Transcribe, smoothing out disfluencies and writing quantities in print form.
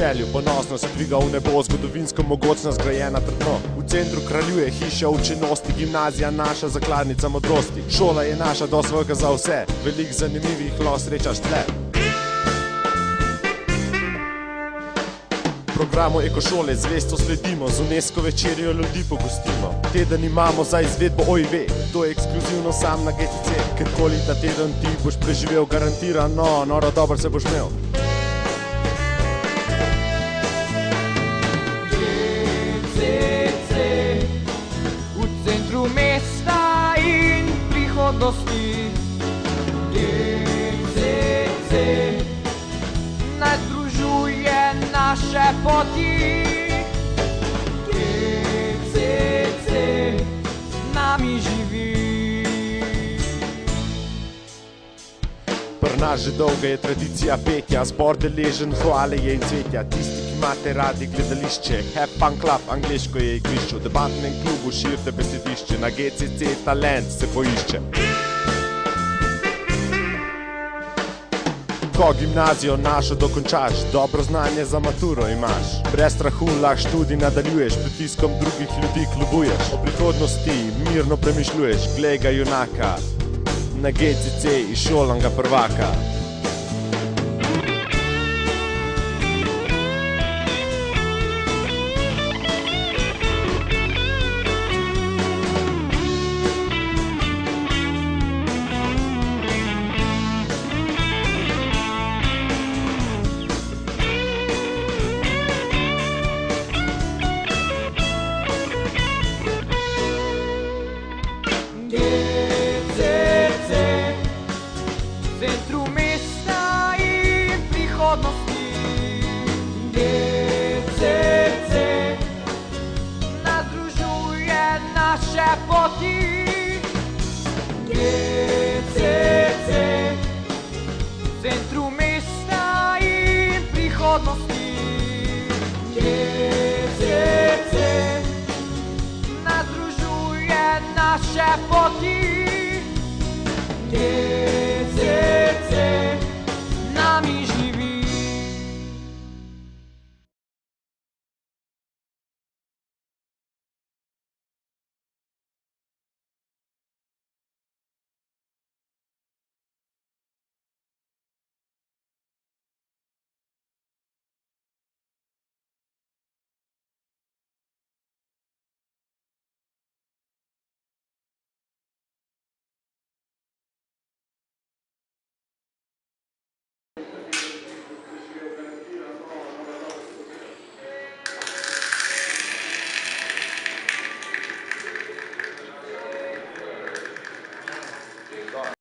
Celju ponosno se dviga v nebo, zgodovinsko mogočna zgrajena trdno. V centru kraljuje hiša učenosti, gimnazija naša zakladnica modrosti. Šola je naša do svojega za vse, veliko zanimivih lo srečaš tle. Programu ekošole zvesto sledimo, z UNESCO večerjo ljudi pogostimo. Teden imamo za izvedbo OIV, to je ekskluzivno sam na GTC. Kjerkoli ta teden ti boš preživel, garantirano, noro dobro se boš imel. GTC, v centru mesta in prihodnosti. GTC, nas združuje naše poti. GTC, z nami živi. Pri nas že dolga je tradicija petja, zbor deležen hvale je in cvetja. Tisti, ki imate radi gledališče, Have Fun Club, angleško je igrišče. V debatnem klubu širite besedišče, na GCC talent se poišče. Ko gimnazijo našo dokončaš, dobro znanje za maturo imaš. Brez strahu lahko študij nadaljuješ, pritiskom drugih ljudi klubuješ. O prihodnosti mirno premišljuješ, glej ga junaka, na GCC izšolanega prvaka.